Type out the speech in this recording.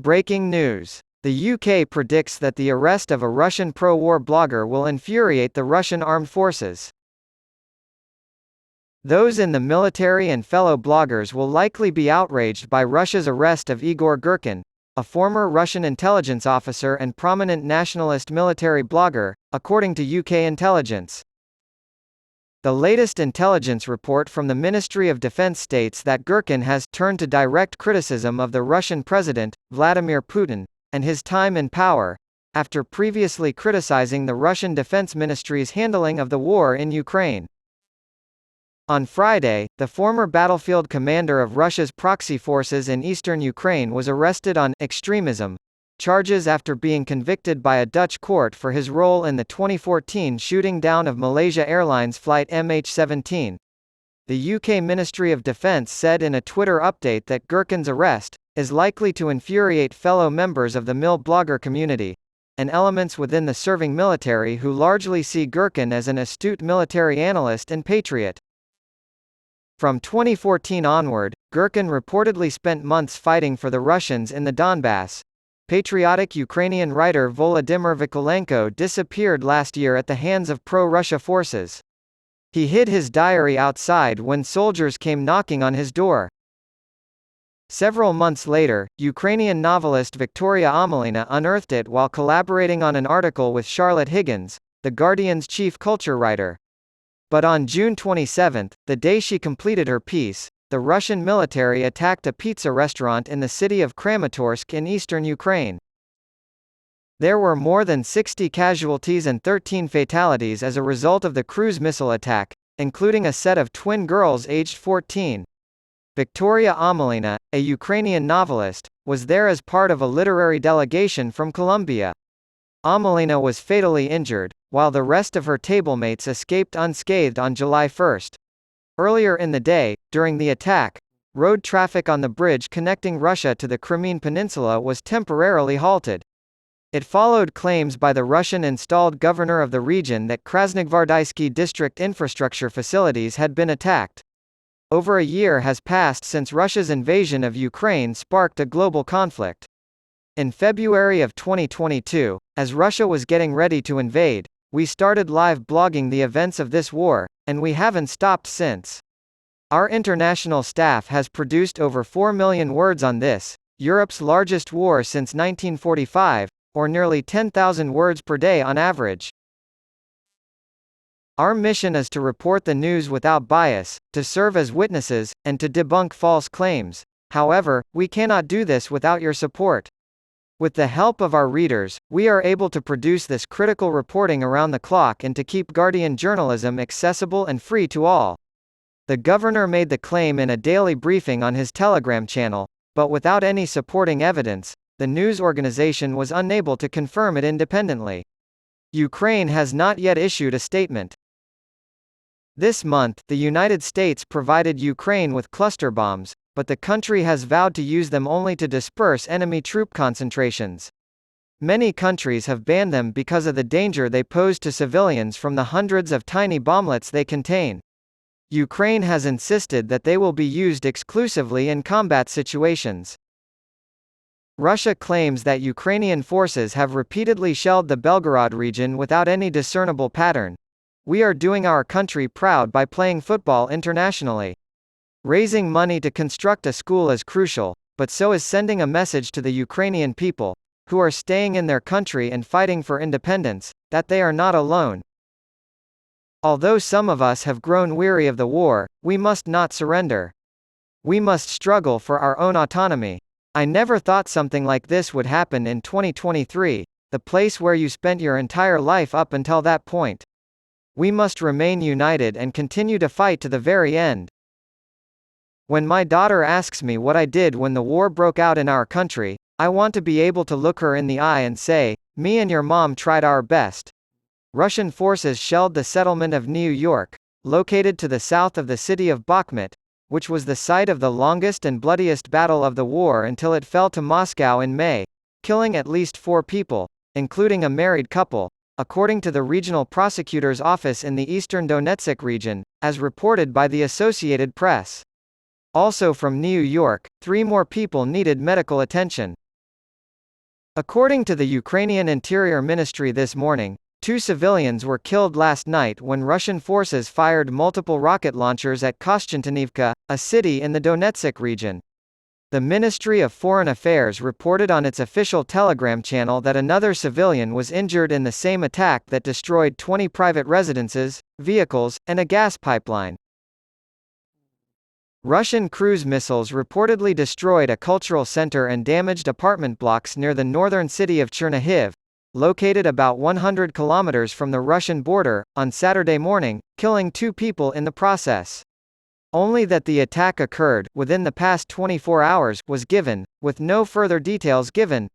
Breaking news. The UK predicts that the arrest of a Russian pro-war blogger will infuriate the Russian armed forces. Those in the military and fellow bloggers will likely be outraged by Russia's arrest of Igor Girkin, a former Russian intelligence officer and prominent nationalist military blogger, according to UK intelligence. The latest intelligence report from the Ministry of Defense states that Girkin has turned to direct criticism of the Russian president, Vladimir Putin, and his time in power, after previously criticizing the Russian Defense Ministry's handling of the war in Ukraine. On Friday, the former battlefield commander of Russia's proxy forces in eastern Ukraine was arrested on extremism charges after being convicted by a Dutch court for his role in the 2014 shooting down of Malaysia Airlines flight MH17. The UK Ministry of Defence said in a Twitter update that Girkin's arrest is likely to infuriate fellow members of the MIL blogger community, and elements within the serving military who largely see Girkin as an astute military analyst and patriot. From 2014 onward, Girkin reportedly spent months fighting for the Russians in the Donbass. Patriotic Ukrainian writer Volodymyr Vikulenko disappeared last year at the hands of pro-Russia forces. He hid his diary outside when soldiers came knocking on his door. Several months later, Ukrainian novelist Victoria Amelina unearthed it while collaborating on an article with Charlotte Higgins, The Guardian's chief culture writer. But on June 27, the day she completed her piece, the Russian military attacked a pizza restaurant in the city of Kramatorsk in eastern Ukraine. There were more than 60 casualties and 13 fatalities as a result of the cruise missile attack, including a set of twin girls aged 14. Victoria Amelina, a Ukrainian novelist, was there as part of a literary delegation from Colombia. Amelina was fatally injured, while the rest of her tablemates escaped unscathed on July 1. Earlier in the day, during the attack, road traffic on the bridge connecting Russia to the Crimean Peninsula was temporarily halted. It followed claims by the Russian-installed governor of the region that Krasnogvardysky district infrastructure facilities had been attacked. Over a year has passed since Russia's invasion of Ukraine sparked a global conflict. In February of 2022, as Russia was getting ready to invade, we started live blogging the events of this war, and we haven't stopped since. Our international staff has produced over 4 million words on this, Europe's largest war since 1945, or nearly 10,000 words per day on average. Our mission is to report the news without bias, to serve as witnesses, and to debunk false claims. However, we cannot do this without your support. With the help of our readers, we are able to produce this critical reporting around the clock and to keep Guardian journalism accessible and free to all. The governor made the claim in a daily briefing on his Telegram channel, but without any supporting evidence, the news organization was unable to confirm it independently. Ukraine has not yet issued a statement. This month, the United States provided Ukraine with cluster bombs, but the country has vowed to use them only to disperse enemy troop concentrations. Many countries have banned them because of the danger they pose to civilians from the hundreds of tiny bomblets they contain. Ukraine has insisted that they will be used exclusively in combat situations. Russia claims that Ukrainian forces have repeatedly shelled the Belgorod region without any discernible pattern. We are doing our country proud by playing football internationally. Raising money to construct a school is crucial, but so is sending a message to the Ukrainian people, who are staying in their country and fighting for independence, that they are not alone. Although some of us have grown weary of the war, we must not surrender. We must struggle for our own autonomy. I never thought something like this would happen in 2023, the place where you spent your entire life up until that point. We must remain united and continue to fight to the very end. When my daughter asks me what I did when the war broke out in our country, I want to be able to look her in the eye and say, "Me and your mom tried our best." Russian forces shelled the settlement of New York, located to the south of the city of Bakhmut, which was the site of the longest and bloodiest battle of the war until it fell to Moscow in May, killing at least 4 people, including a married couple, according to the regional prosecutor's office in the eastern Donetsk region, as reported by the Associated Press. Also from New York, 3 more people needed medical attention. According to the Ukrainian Interior Ministry this morning, 2 civilians were killed last night when Russian forces fired multiple rocket launchers at Kostiantynivka, a city in the Donetsk region. The Ministry of Foreign Affairs reported on its official Telegram channel that another civilian was injured in the same attack that destroyed 20 private residences, vehicles, and a gas pipeline. Russian cruise missiles reportedly destroyed a cultural center and damaged apartment blocks near the northern city of Chernihiv, located about 100 kilometers from the Russian border, on Saturday morning, killing 2 people in the process. Only that the attack occurred within the past 24 hours was given, with no further details given.